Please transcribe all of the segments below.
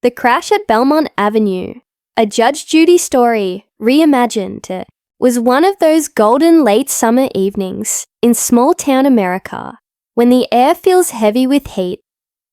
The crash at Belmont Avenue, a Judge Judy story reimagined, was one of those golden late summer evenings in small-town America when the air feels heavy with heat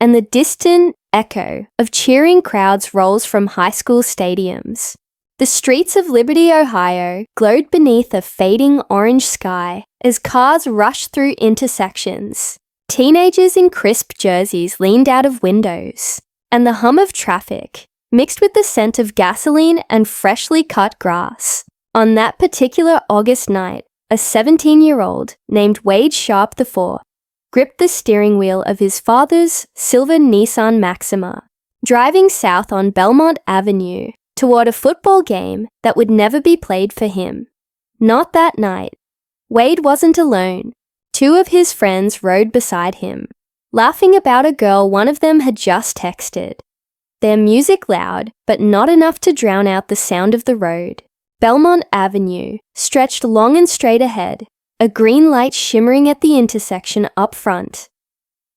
and the distant echo of cheering crowds rolls from high school stadiums. The streets of Liberty, Ohio glowed beneath a fading orange sky as cars rushed through intersections. Teenagers in crisp jerseys leaned out of windows, and the hum of traffic mixed with the scent of gasoline and freshly cut grass. On that particular August night, a 17-year-old named Wade Sharp IV gripped the steering wheel of his father's silver Nissan Maxima, driving south on Belmont Avenue toward a football game that would never be played for him. Not that night. Wade wasn't alone. Two of his friends rode beside him, laughing about a girl one of them had just texted. Their music loud, but not enough to drown out the sound of the road. Belmont Avenue stretched long and straight ahead, a green light shimmering at the intersection up front.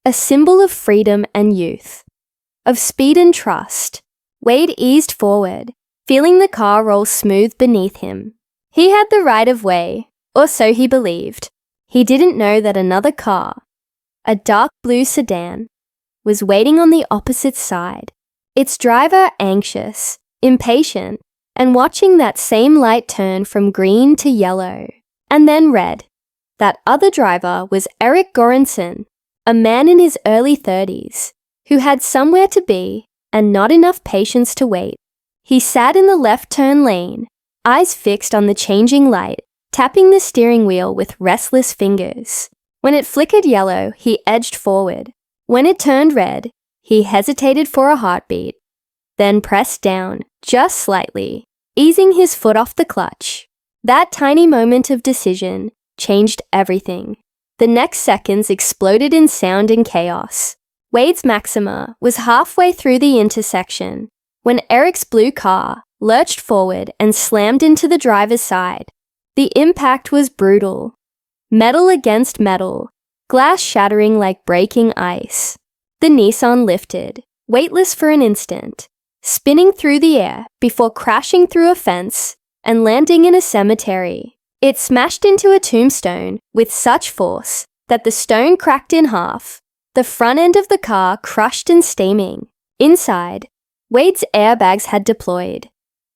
A symbol of freedom and youth. Of speed and trust, Wade eased forward, feeling the car roll smooth beneath him. He had the right of way, or so he believed. He didn't know that another car, a dark blue sedan, was waiting on the opposite side, its driver anxious, impatient, and watching that same light turn from green to yellow, and then red. That other driver was Eric Goranson, a man in his early 30s, who had somewhere to be and not enough patience to wait. He sat in the left turn lane, eyes fixed on the changing light, tapping the steering wheel with restless fingers. When it flickered yellow, he edged forward. When it turned red, he hesitated for a heartbeat, then pressed down, just slightly, easing his foot off the clutch. That tiny moment of decision changed everything. The next seconds exploded in sound and chaos. Wade's Maxima was halfway through the intersection when Eric's blue car lurched forward and slammed into the driver's side. The impact was brutal. Metal against metal, glass shattering like breaking ice. The Nissan lifted, weightless for an instant, spinning through the air before crashing through a fence and landing in a cemetery. It smashed into a tombstone with such force that the stone cracked in half. The front end of the car crushed and steaming. Inside, Wade's airbags had deployed,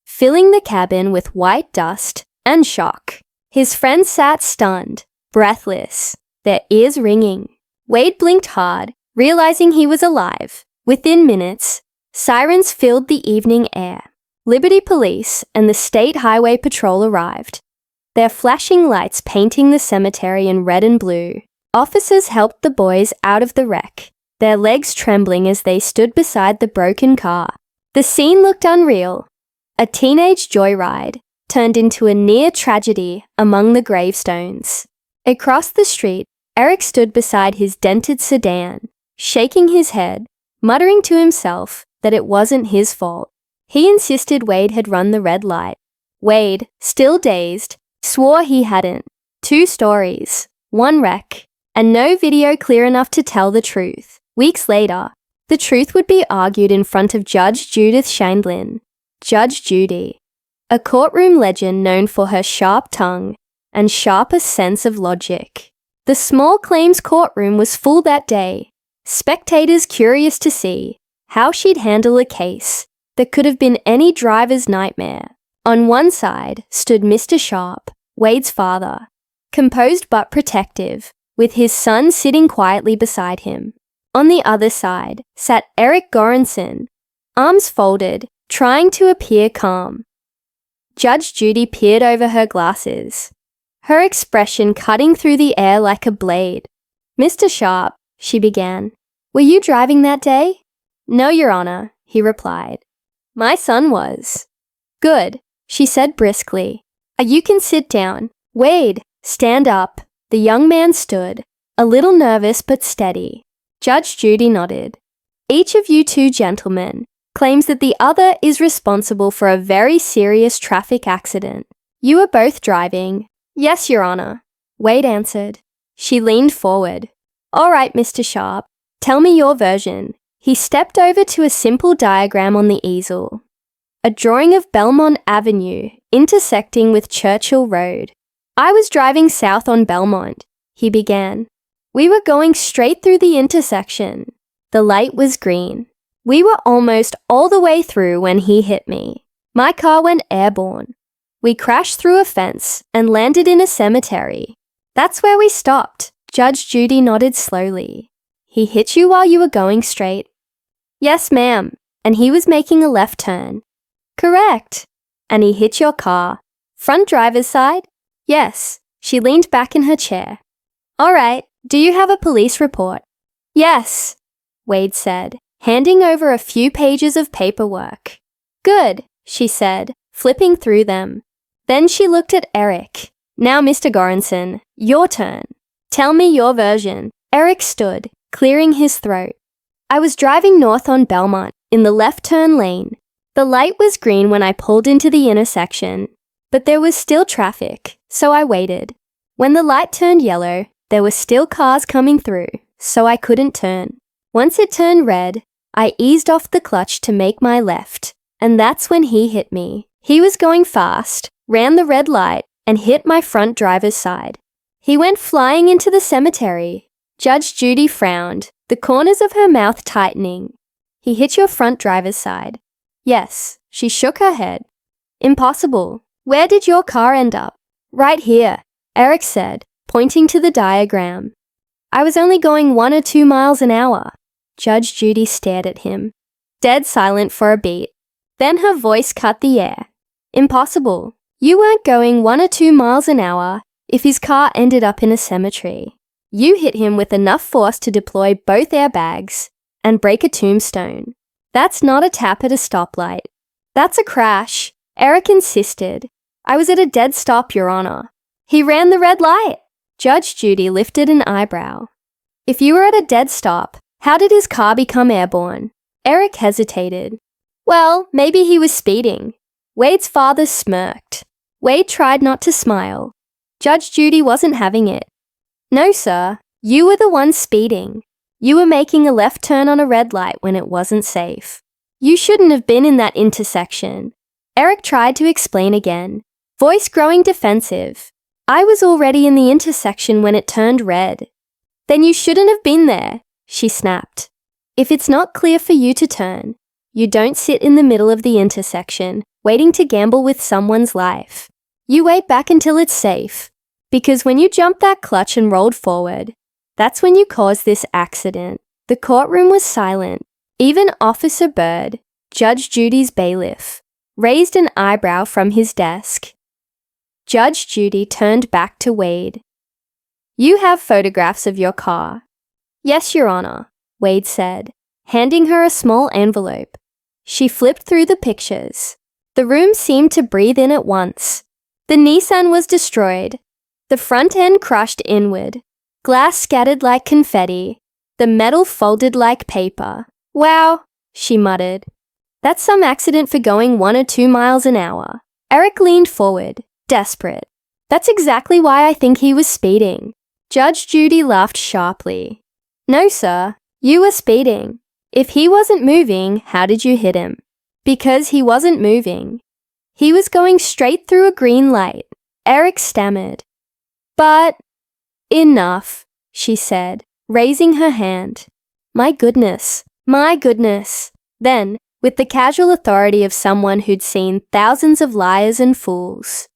filling the cabin with white dust and shock. His friends sat stunned, breathless, their ears ringing. Wade blinked hard, realizing he was alive. Within minutes, sirens filled the evening air. Liberty Police and the State Highway Patrol arrived, their flashing lights painting the cemetery in red and blue. Officers helped the boys out of the wreck, their legs trembling as they stood beside the broken car. The scene looked unreal. A teenage joyride turned into a near tragedy among the gravestones. Across the street, Eric stood beside his dented sedan, shaking his head, muttering to himself that it wasn't his fault. He insisted Wade had run the red light. Wade, still dazed, swore he hadn't. 2 stories, 1 wreck, and no video clear enough to tell the truth. Weeks later, the truth would be argued in front of Judge Judith Shandlin, Judge Judy, a courtroom legend known for her sharp tongue and sharper sense of logic. The small claims courtroom was full that day, spectators curious to see how she'd handle a case that could have been any driver's nightmare. On one side stood Mr. Sharp, Wade's father, composed but protective, with his son sitting quietly beside him. On the other side sat Eric Goranson, arms folded, trying to appear calm. Judge Judy peered over her glasses, her expression cutting through the air like a blade. "Mr. Sharp," she began, "were you driving that day?" "No, Your Honor," he replied. "My son was." "Good," she said briskly. "You can sit down. Wade, stand up." The young man stood, a little nervous but steady. Judge Judy nodded. "Each of you 2 gentlemen claims that the other is responsible for a very serious traffic accident. You were both driving." "Yes, Your Honor," Wade answered. She leaned forward. "All right, Mr. Sharp, tell me your version," He stepped over to a simple diagram on the easel. A drawing of Belmont Avenue intersecting with Churchill Road. I was driving south on Belmont, he began. We were going straight through the intersection. The light was green. We were almost all the way through when he hit me. My car went airborne. We crashed through a fence and landed in a cemetery. That's where we stopped. Judge Judy nodded slowly. He hit you while you were going straight? Yes, ma'am. And he was making a left turn. Correct. And he hit your car. Front driver's side? Yes. She leaned back in her chair. All right. Do you have a police report? Yes, Wade said, handing over a few pages of paperwork. Good, she said, flipping through them. Then she looked at Eric. Now, Mr. Goranson, your turn. Tell me your version. Eric stood, clearing his throat. I was driving north on Belmont, in the left turn lane. The light was green when I pulled into the intersection, but there was still traffic, so I waited. When the light turned yellow, there were still cars coming through, so I couldn't turn. Once it turned red, I eased off the clutch to make my left, and that's when he hit me. He was going fast, ran the red light, and hit my front driver's side. He went flying into the cemetery. Judge Judy frowned, the corners of her mouth tightening. He hit your front driver's side. Yes, she shook her head. Impossible. Where did your car end up? Right here, Eric said, pointing to the diagram. I was only going 1 or 2 miles an hour. Judge Judy stared at him, dead silent for a beat. Then her voice cut the air. Impossible. You weren't going 1 or 2 miles an hour if his car ended up in a cemetery. You hit him with enough force to deploy both airbags and break a tombstone. That's not a tap at a stoplight. That's a crash, Eric insisted. I was at a dead stop, Your Honor. He ran the red light. Judge Judy lifted an eyebrow. If you were at a dead stop, how did his car become airborne? Eric hesitated. Well, maybe he was speeding. Wade's father smirked. Wade tried not to smile. Judge Judy wasn't having it. No, sir. You were the one speeding. You were making a left turn on a red light when it wasn't safe. You shouldn't have been in that intersection. Eric tried to explain again, voice growing defensive. I was already in the intersection when it turned red. Then you shouldn't have been there, she snapped. If it's not clear for you to turn, you don't sit in the middle of the intersection, waiting to gamble with someone's life. You wait back until it's safe. Because when you jumped that clutch and rolled forward, that's when you caused this accident. The courtroom was silent. Even Officer Bird, Judge Judy's bailiff, raised an eyebrow from his desk. Judge Judy turned back to Wade. You have photographs of your car. Yes, Your Honor, Wade said, handing her a small envelope. She flipped through the pictures. The room seemed to breathe in at once. The Nissan was destroyed. The front end crushed inward. Glass scattered like confetti. The metal folded like paper. Wow, she muttered. That's some accident for going 1 or 2 miles an hour. Eric leaned forward, desperate. That's exactly why I think he was speeding. Judge Judy laughed sharply. No, sir. You were speeding. If he wasn't moving, how did you hit him? Because he wasn't moving. He was going straight through a green light. Eric stammered. But... Enough, she said, raising her hand. My goodness. Then, with the casual authority of someone who'd seen thousands of liars and fools,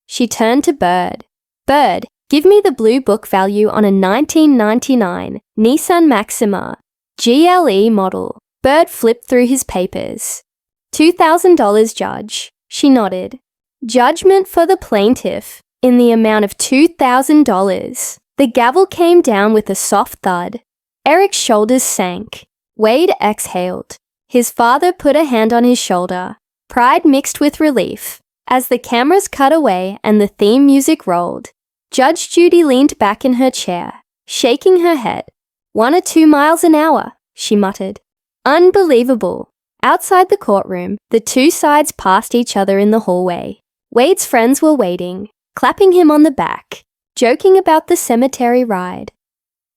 she turned to Bird. Bird, give me the blue book value on a 1999 Nissan Maxima GLE model. Bird flipped through his papers. $2,000, Judge. She nodded. Judgment for the plaintiff in the amount of $2,000. The gavel came down with a soft thud. Eric's shoulders sank. Wade exhaled. His father put a hand on his shoulder, pride mixed with relief. As the cameras cut away and the theme music rolled, Judge Judy leaned back in her chair, shaking her head. 1 or 2 miles an hour, she muttered. Unbelievable. Outside the courtroom, the two sides passed each other in the hallway. Wade's friends were waiting, clapping him on the back, joking about the cemetery ride.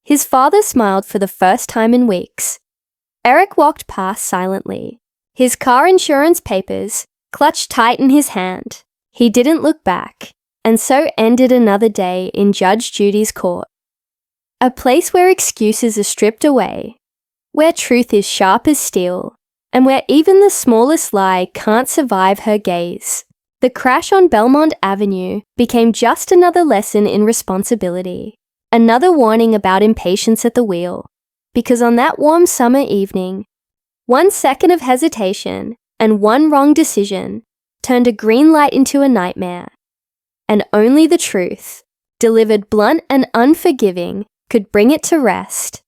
His father smiled for the first time in weeks. Eric walked past silently, his car insurance papers clutched tight in his hand. He didn't look back, and so ended another day in Judge Judy's court. A place where excuses are stripped away, where truth is sharp as steel, and where even the smallest lie can't survive her gaze. The crash on Belmont Avenue became just another lesson in responsibility, another warning about impatience at the wheel, because on that warm summer evening, 1 second of hesitation and one wrong decision turned a green light into a nightmare, and only the truth, delivered blunt and unforgiving, could bring it to rest.